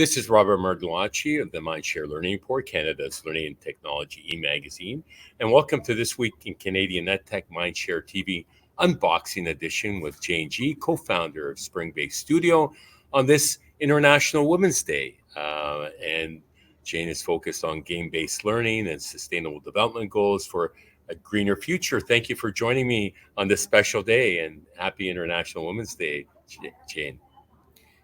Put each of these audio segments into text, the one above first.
This is Robert Margolacci of the Mindshare Learning Report, Canada's Learning and Technology e-magazine. And welcome to This Week in Canadian EdTech MindShareTV unboxing edition with Jane G, co-founder of Springbay Studio, on this International Women's Day. And Jane is focused on game-based learning and sustainable development goals for a greener future. Thank you for joining me on this special day, and happy International Women's Day, Jane.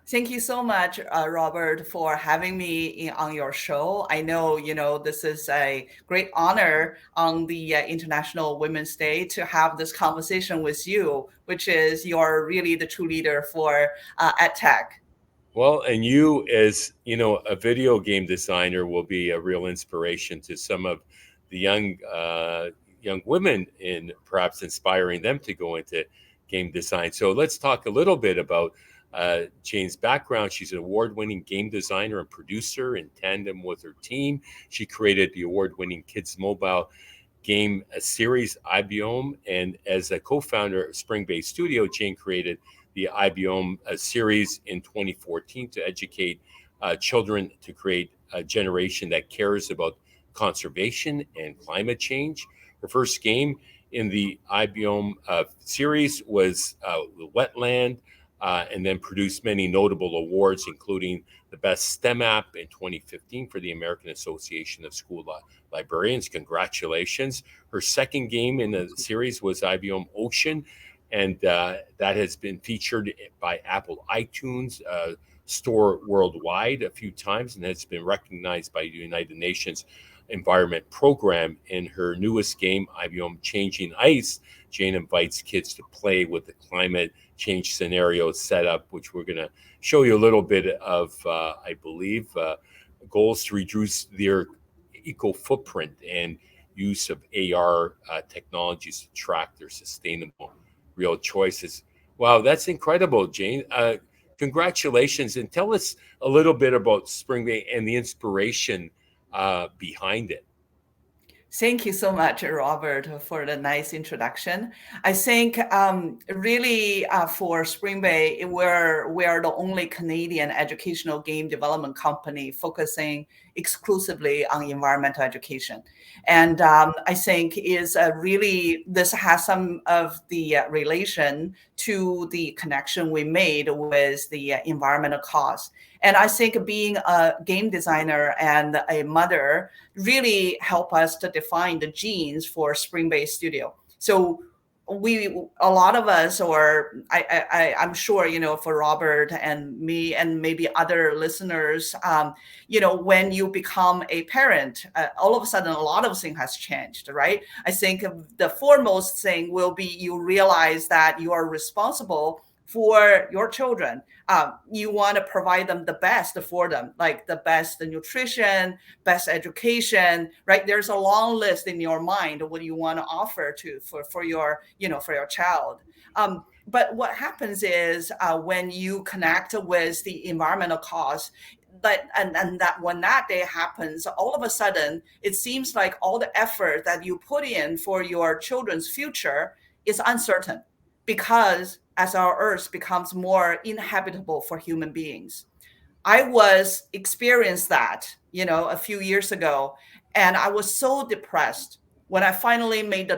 Thank you so much, Robert, for having me on your show. I know, this is a great honor on the International Women's Day to have this conversation with you, which is you're really the true leader for EdTech. Well, and you, as a video game designer, will be a real inspiration to some of the young women, in perhaps inspiring them to go into game design. So let's talk a little bit about Jane's background. She's an award-winning game designer and producer. In tandem with her team, she created the award-winning kids mobile game series iBiome, and as a co-founder of Springbay Studio, Jane created the iBiome series in 2014 to educate children to create a generation that cares about conservation and climate change. Her first game in the iBiome series was the Wetland, and then produced many notable awards, including the Best STEM App in 2015 for the American Association of School Librarians. Congratulations. Her second game in the series was iBiome Ocean, and that has been featured by Apple iTunes Store worldwide a few times, and has been recognized by the United Nations Environment Program. In her newest game, iBiome Changing Ice, Jane invites kids to play with the climate change scenario setup, which we're going to show you a little bit of, I believe, goals to reduce their eco footprint and use of AR technologies to track their sustainable real choices. Wow, that's incredible, Jane. Congratulations. And tell us a little bit about Springbay and the inspiration behind it. Thank you so much, Robert, for the nice introduction. I think really for Springbay, we're the only Canadian educational game development company focusing exclusively on environmental education. And I think is really, this has some of the relation to the connection we made with the environmental cause. And I think being a game designer and a mother really help us to define the genes for Springbay Studio. So a lot of us, or I'm sure, for Robert and me and maybe other listeners, when you become a parent, all of a sudden a lot of things has changed, right? I think the foremost thing will be you realize that you are responsible for your children. You want to provide them the best for them, like the best nutrition, best education, right? There's a long list in your mind of what you want to offer for your child. But what happens is when you connect with the environmental cause, and that when that day happens, all of a sudden it seems like all the effort that you put in for your children's future is uncertain, because as our earth becomes more inhabitable for human beings. I was experienced that, a few years ago, and I was so depressed when I finally made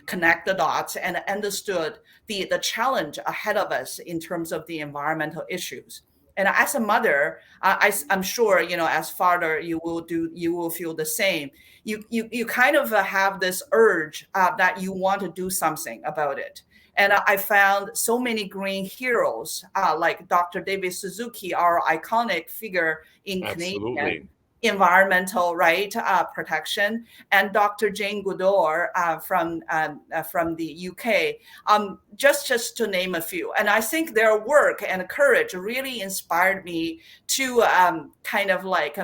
connect the dots, and understood the challenge ahead of us in terms of the environmental issues. And as a mother, I'm sure, as father, you will feel the same. You kind of have this urge that you want to do something about it. And I found so many green heroes, like Dr. David Suzuki, our iconic figure in Canadian environmental protection, and Dr. Jane Goodall from the UK, just to name a few. And I think their work and courage really inspired me to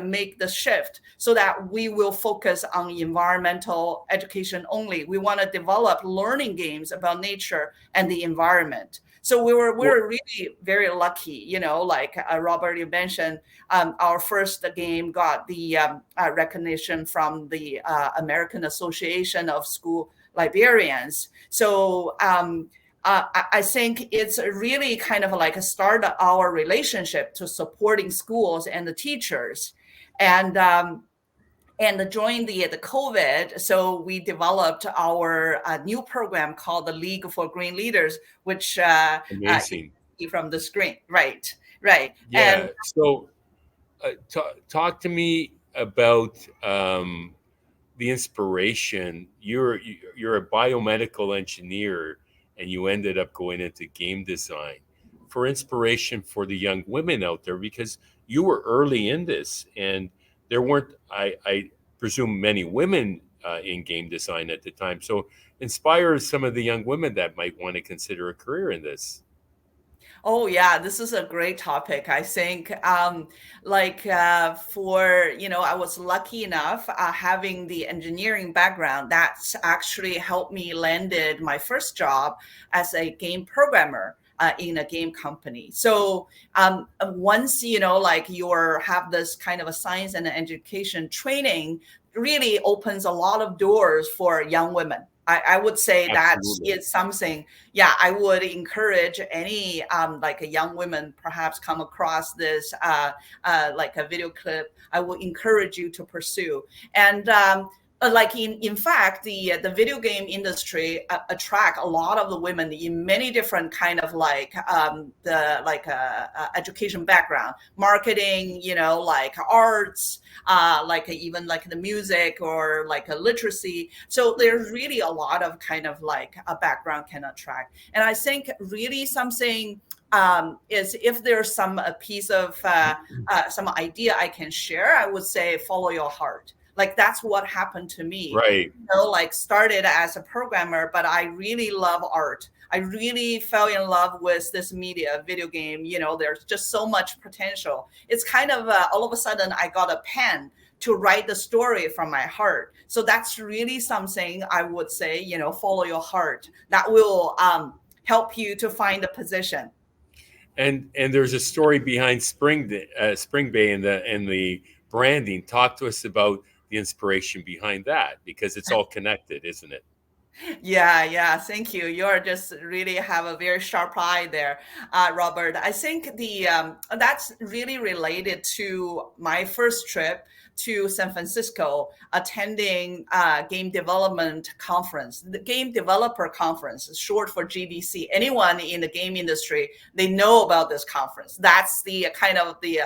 make the shift so that we will focus on environmental education only. We want to develop learning games about nature and the environment. So we were really very lucky, like Robert, you mentioned, our first game got the recognition from the American Association of School Librarians. So I think it's really kind of like a start our relationship to supporting schools and the teachers. And during the COVID, so we developed our new program called the League for Green Leaders, which you Amazing. see from the screen, right? Right. And Yeah. So talk to me about the inspiration. You're a biomedical engineer, and you ended up going into game design for inspiration for the young women out there, because you were early in this, and there weren't, I presume, many women in game design at the time. So inspire some of the young women that might want to consider a career in this. oh yeah, this is a great topic. I think, for I was lucky enough having the engineering background. That's actually helped me landed my first job as a game programmer. In a game company. So once like you're have this kind of a science and education training, really opens a lot of doors for young women. I would say that Absolutely. is something, yeah, I would encourage any like a young woman perhaps come across this like a video clip. I will encourage you to pursue. And like in fact, the video game industry attract a lot of the women in many different kind of like the like education background, marketing, like arts, like even like the music or like a literacy. So there's really a lot of kind of like a background can attract. And I think really something is if there's some a piece of some idea I can share, I would say follow your heart. Like that's what happened to me. Right. Like started as a programmer, but I really love art. I really fell in love with this media, video game. There's just so much potential. It's kind of all of a sudden I got a pen to write the story from my heart. So that's really something I would say, follow your heart. That will help you to find a position. And there's a story behind Springbay and the branding. Talk to us about the inspiration behind that, because it's all connected, isn't it? Yeah, yeah. Thank you. You're just really have a very sharp eye there, Robert. I think the that's really related to my first trip to San Francisco, attending game development conference, the game developer conference, short for GDC. Anyone in the game industry, they know about this conference. That's the kind of the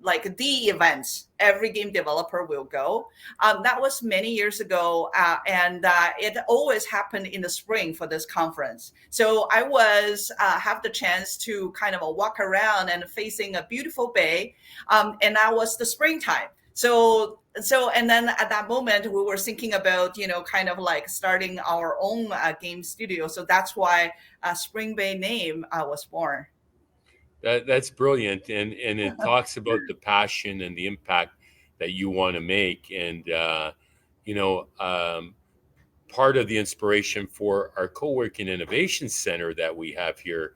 like the events every game developer will go. That was many years ago, and it always happened in the spring for this conference. So I was have the chance to kind of walk around and facing a beautiful bay, and that was the springtime. So and then at that moment we were thinking about kind of like starting our own game studio. So that's why Springbay name was born. That's brilliant, and it talks about the passion and the impact that you want to make, and you know, part of the inspiration for our co-working innovation center that we have here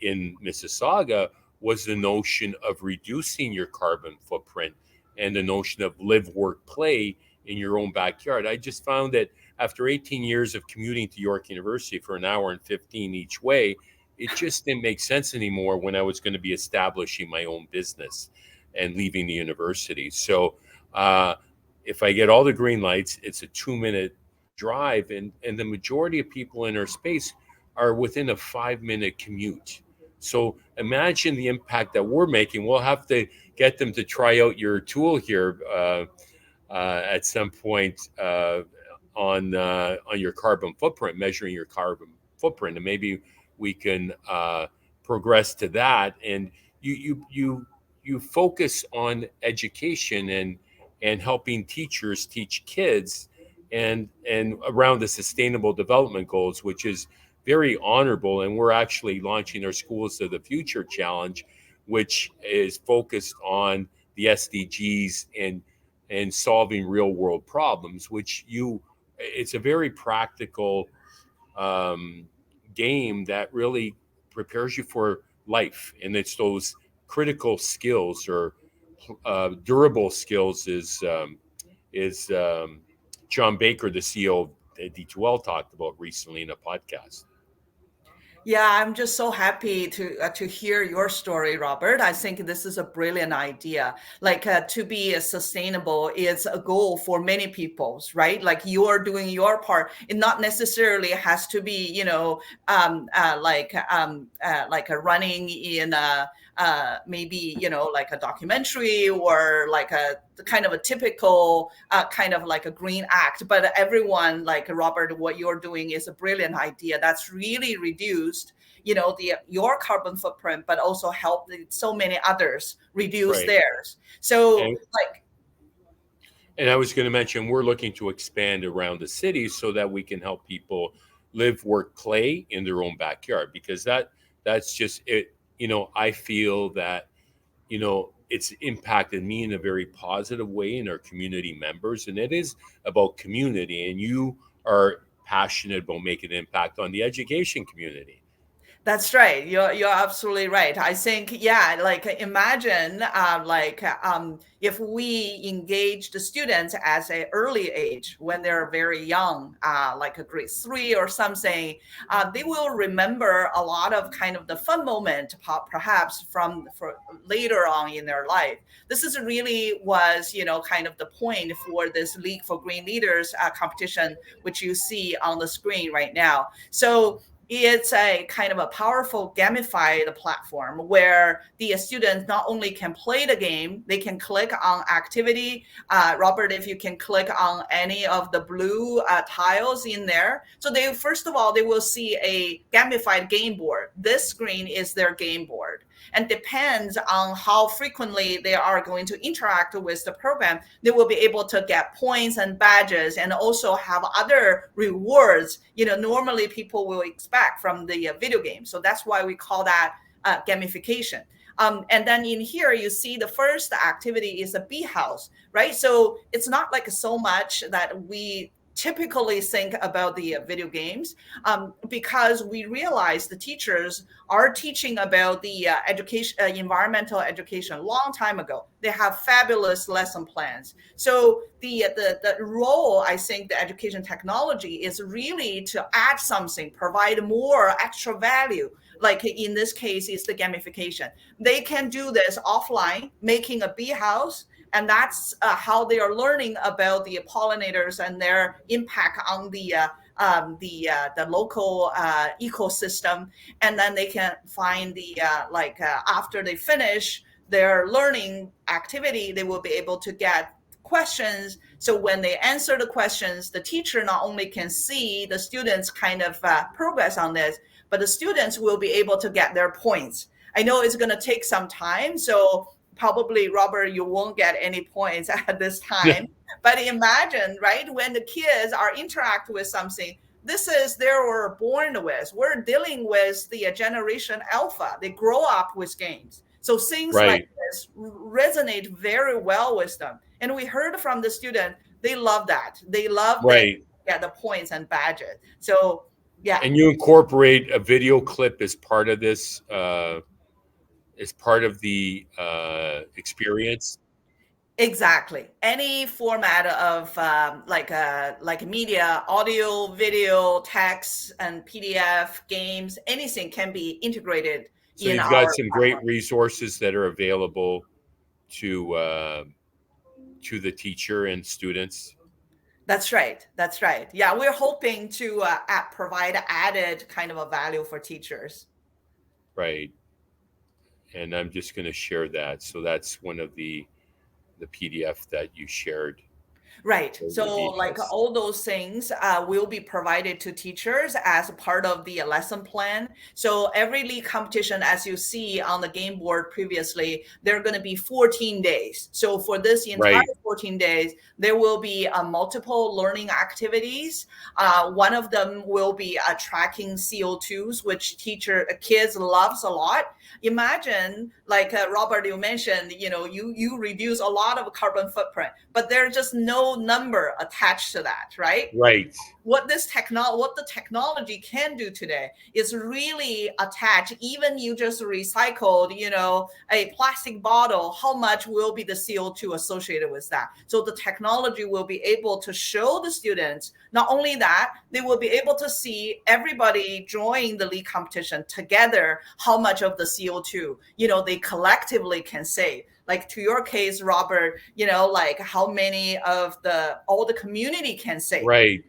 in Mississauga was the notion of reducing your carbon footprint and the notion of live, work, play in your own backyard. I just found that after 18 years of commuting to York University for an hour and 15 each way, it just didn't make sense anymore when I was going to be establishing my own business and leaving the university. So if I get all the green lights, it's a 2 minute drive, and the majority of people in our space are within a 5 minute commute. So imagine the impact that we're making. We'll have to get them to try out your tool here at some point on your carbon footprint, measuring your carbon footprint, and maybe we can progress to that. And you focus on education and helping teachers teach kids and around the sustainable development goals, which is very honorable. And we're actually launching our Schools of the Future Challenge, which is focused on the SDGs and solving real world problems, which it's a very practical um, game that really prepares you for life. And it's those critical skills or durable skills is John Baker, the CEO of D2L, talked about recently in a podcast. Yeah, I'm just so happy to hear your story, Robert. I think this is a brilliant idea. Like to be sustainable is a goal for many peoples, right? Like you're doing your part. It not necessarily has to be, like a running in a maybe like a documentary or like a kind of a typical kind of like a green act. But everyone, like Robert, what you're doing is a brilliant idea. That's really reduced your carbon footprint, but also help so many others reduce Right. theirs. So And like and I was going to mention we're looking to expand around the city so that we can help people live, work, play in their own backyard because that's just it. I feel that it's impacted me in a very positive way in our community members, and it is about community. And you are passionate about making an impact on the education community. That's right. You're absolutely right. I think, yeah, like imagine if we engage the students as an early age when they're very young, like a grade 3 or something, they will remember a lot of kind of the fun moment, perhaps from for later on in their life. This is really was kind of the point for this League for Green Leaders competition, which you see on the screen right now. So it's a kind of a powerful gamified platform where the students not only can play the game, they can click on activity. Robert, if you can click on any of the blue tiles in there. So they, first of all, they will see a gamified game board. This screen is their game board. And depends on how frequently they are going to interact with the program, they will be able to get points and badges and also have other rewards, normally people will expect from the video game. So that's why we call that gamification. And then in here, you see the first activity is a bee house, right? So it's not like so much that we typically think about the video games because we realize the teachers are teaching about the education, environmental education a long time ago. They have fabulous lesson plans. So the role, I think, the education technology is really to add something, provide more extra value. Like in this case, is the gamification. They can do this offline, making a bee house, and that's how they are learning about the pollinators and their impact on the local ecosystem. And then they can find after they finish their learning activity, they will be able to get questions. So when they answer the questions, the teacher not only can see the students kind of progress on this, but the students will be able to get their points. I know it's going to take some time, so probably, Robert, you won't get any points at this time. But imagine, right, when the kids are interact with something, this is they were born with. We're dealing with the generation alpha. They grow up with games. So things like Right. this resonate very well with them. And we heard from the student, they love that. They love that Right. get the points and badges. So yeah, And you incorporate a video clip as part of this, as part of the experience. exactly. Any format of like media, audio, video, text, and PDF, games, anything can be integrated So in you've got our some great platform. resources that are available to the teacher and students. That's right. That's right. Yeah, we're hoping to provide added kind of a value for teachers. Right. And I'm just going to share that. So that's one of the PDF that you shared. Right. The So, bee like house. all those things will be provided to teachers as a part of the lesson plan. So, every league competition, as you see on the game board previously, there are going to be 14 days. So, for this entire Right. 14 days, there will be multiple learning activities. One of them will be tracking CO2s, which kids loves a lot. Imagine, like Robert, you mentioned, you reduce a lot of carbon footprint, but there's just no number attached to that, right? Right. what the technology can do today is really attach, even you just recycled, a plastic bottle, how much will be the CO2 associated with that? So the technology will be able to show the students, not only that, they will be able to see everybody join the league competition together, how much of the CO2, they collectively can save. Like to your case, Robert, like how many of all the community can save. Right.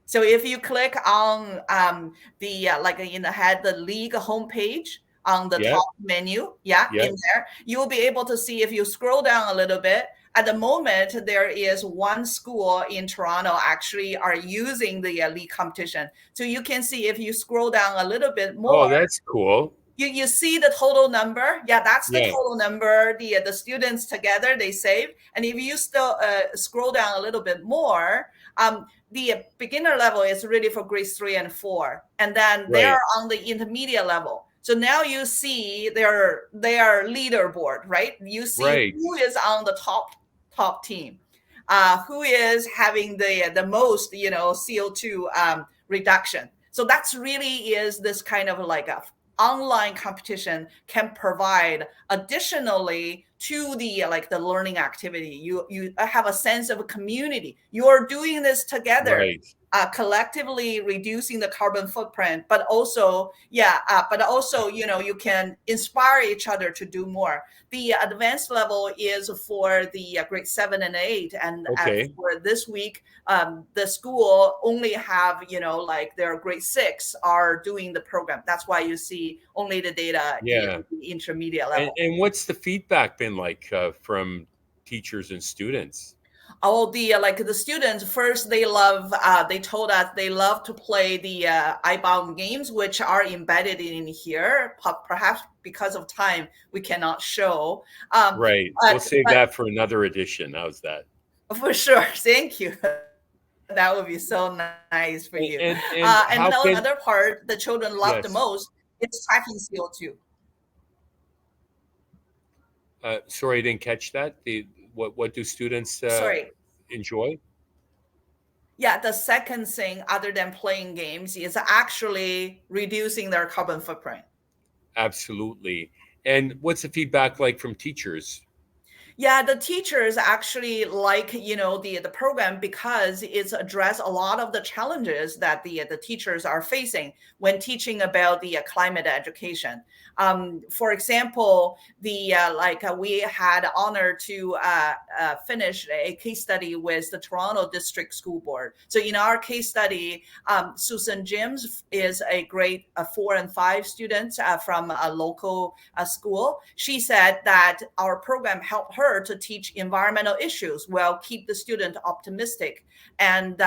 So if you click on like in the league homepage on the Yeah. top menu, yeah, Yeah. in there, you will be able to see, if you scroll down a little bit, at the moment, there is one school in Toronto actually are using the league competition. So you can see, if you scroll down a little bit more, Oh, that's cool. you see the total number. Yeah, that's the Yeah. total number the students together they save. And if you still scroll down a little bit more, the beginner level is really for grades 3 and 4, and then they're Right. on the intermediate level. So now you see their leaderboard, right? You see Right. who is on the top team, who is having the most CO2 reduction. So that's really is this kind of like a online competition can provide additionally to the like the learning activity. You have a sense of a community. You're doing this together, Right. collectively reducing the carbon footprint, but also you can inspire each other to do more. The advanced level is for the grade 7 and 8, and Okay. for this week, the school only have like their grade 6 are doing the program. That's why you see only the data in Yeah. the intermediate And, level. and what's the feedback been like from teachers and students? All the like the students first, they told us they love to play the ibound games, which are embedded in here. Perhaps because of time we cannot show, Right. We'll save but that for another edition. How's that? for sure. Thank you. That would be so nice for And you. and And how can another part the children love the yes. most is tracking CO2. Sorry, I didn't catch that. The what do students Sorry. enjoy? Yeah, the second thing other than playing games is actually reducing their carbon footprint. Absolutely. And what's the feedback like from teachers? Yeah, the teachers actually like the program because it's addressed a lot of the challenges that the teachers are facing when teaching about the climate education. For example, the we had honor to finish a case study with the Toronto District School Board. So in our case study, Susan Jims is a grade 4 and 5 student from a local school. She said that our program helped her to teach environmental issues while keep the student optimistic and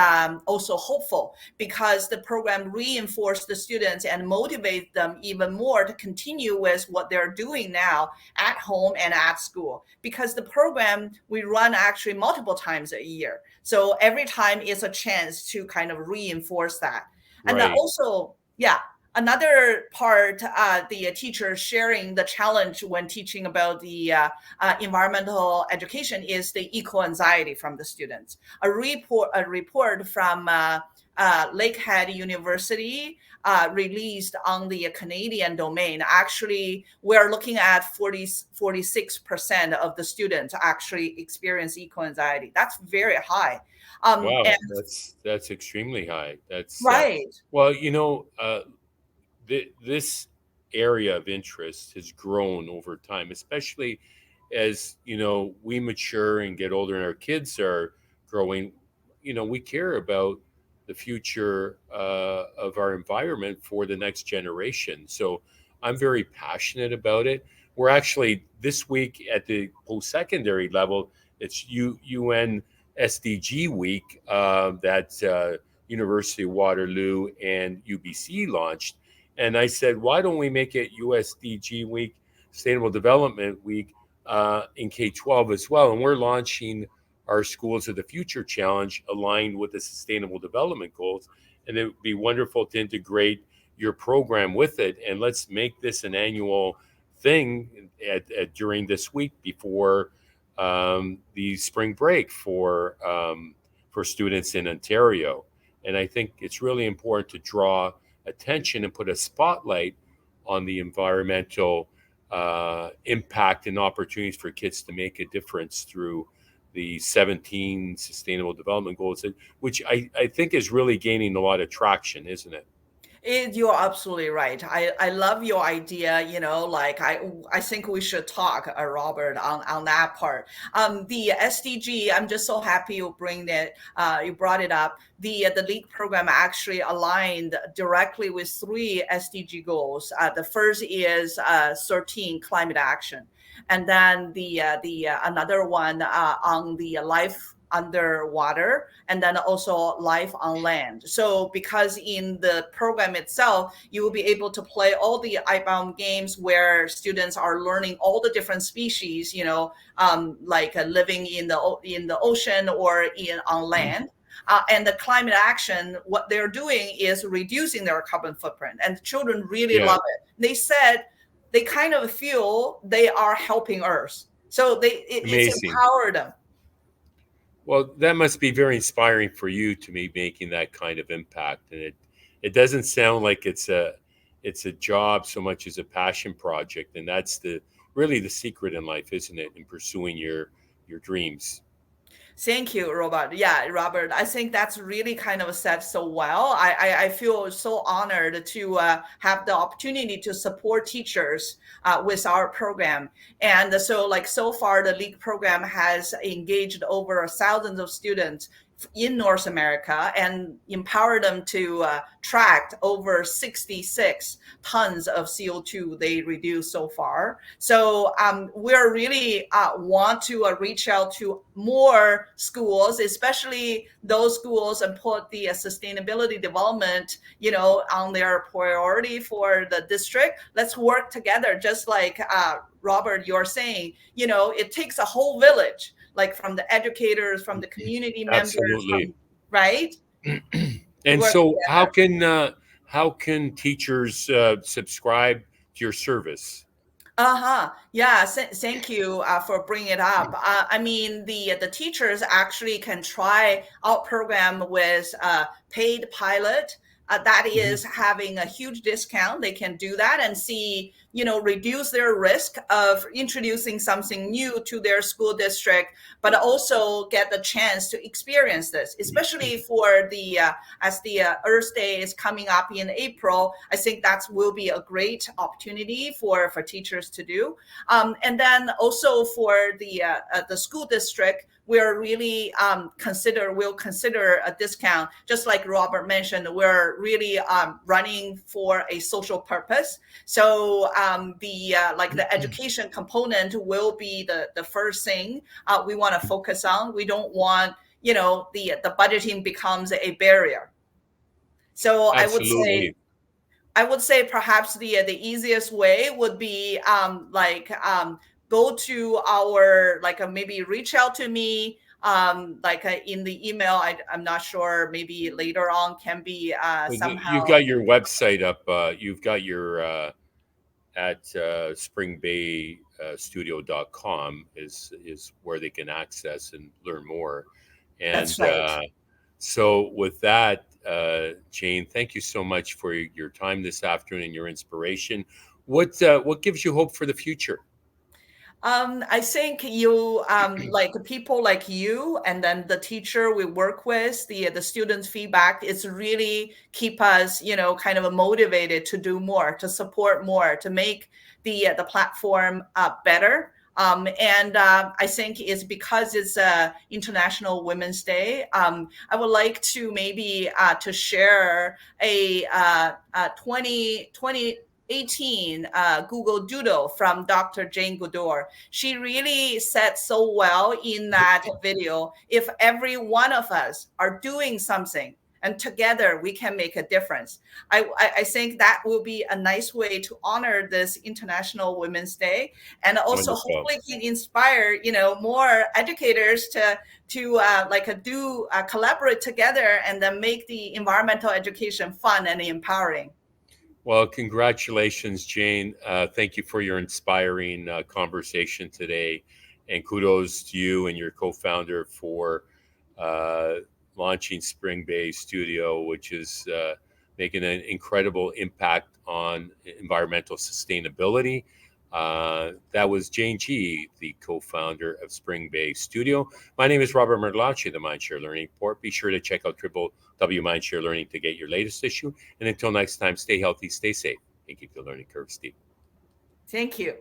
also hopeful, because the program reinforced the students and motivate them even more to continue with what they're doing now at home and at school, because the program we run actually multiple times a year, so every time is a chance to kind of reinforce that. And then Right. also, yeah, another part, the teacher sharing the challenge when teaching about the environmental education is the eco anxiety from the students. A report from Lakehead University released on the Canadian domain. Actually, we're looking at 46% of the students actually experience eco anxiety. That's very high. Wow, And that's extremely high. That's right. well, this area of interest has grown over time, especially as we mature and get older, and our kids are growing. We care about the future of our environment for the next generation. So I'm very passionate about it. We're actually this week at the post-secondary level. It's UN SDG week that University of Waterloo and UBC launched. And I said, why don't we make it USDG week, Sustainable Development Week, in K 12 as well? And we're launching our Schools of the Future Challenge aligned with the Sustainable Development Goals. And it would be wonderful to integrate your program with it. And let's make this an annual thing during this week before the spring break for students in Ontario. And I think it's really important to draw attention and put a spotlight on the environmental impact and opportunities for kids to make a difference through the 17 Sustainable Development Goals, which I think is really gaining a lot of traction, isn't it? You're absolutely right. I love your idea. Like I think we should talk, Robert, on that part. The SDG. I'm just so happy you bring it. You brought it up. The LEAP program actually aligned directly with three SDG goals. The first is 13 climate action, and then the another one on the life underwater, and then also life on land. So because in the program itself, you will be able to play all the iBound games where students are learning all the different species, like living in the ocean or on land. And the climate action, what they're doing is reducing their carbon footprint, and the children really Yeah, love it. They said they kind of feel they are helping Earth, so it's amazing. empowered them. Well, that must be very inspiring for you to be making that kind of impact. And it doesn't sound like it's a job so much as a passion project. And that's the really the secret in life, isn't it? In pursuing your dreams. Thank you, Robert. Yeah, Robert, I think that's really kind of said so well. I feel so honored to have the opportunity to support teachers with our program. And so, like, so far, the LEAG program has engaged over thousands of students in North America and empowered them to track over 66 tons of CO2 they reduced so far. So we're really want to reach out to more schools, especially those schools, and put the sustainability development, on their priority for the district. Let's work together, just like Robert, you're saying. It takes a whole village, like from the educators, from the community members, Absolutely. right? And Work so, together. how can teachers subscribe to your service? Uh-huh. Yeah. Thank you for bringing it up. I mean, the teachers actually can try our program with paid pilot. That Mhm. is having a huge discount. They can do that and see, reduce their risk of introducing something new to their school district, but also get the chance to experience this, especially for the as the Earth Day is coming up in April. I think that will be a great opportunity for teachers to do. And then also for the school district, we're really will consider a discount. Just like Robert mentioned, we're really running for a social purpose. So the education component will be the first thing we want to focus on. We don't want the budgeting becomes a barrier. So Absolutely. I would say perhaps the easiest way would be go to our maybe reach out to me in the email. I'm not sure. Maybe later on can be You've somehow. got your website up. You've got your at springbaystudio.com is where they can access and learn more. That's And right. so, with that, Jane, thank you so much for your time this afternoon and your inspiration. What gives you hope for the future? I think you like people like you, and then the teacher we work with, the students' feedback. It's really keep us, kind of motivated to do more, to support more, to make the platform better. And I think it's because it's International Women's Day. I would like to maybe to share a 2018 Google Doodle from Dr. Jane Goodall. She really said so well in that video. If every one of us are doing something, and together we can make a difference. I think that will be a nice way to honor this International Women's Day, and also Wonderful. hopefully can inspire more educators to do collaborate together and then make the environmental education fun and empowering. Well, congratulations, Jane. Thank you for your inspiring conversation today. And kudos to you and your co founder for uh, launching Springbay Studio, which is making an incredible impact on environmental sustainability. That was Jane G, the co-founder of Springbay Studio. My name is Robert Merlacci, the Mindshare Learning Report. Be sure to check out www Mindshare Learning to get your latest issue. And until next time, stay healthy, stay safe, and keep the learning curve steep. Thank you.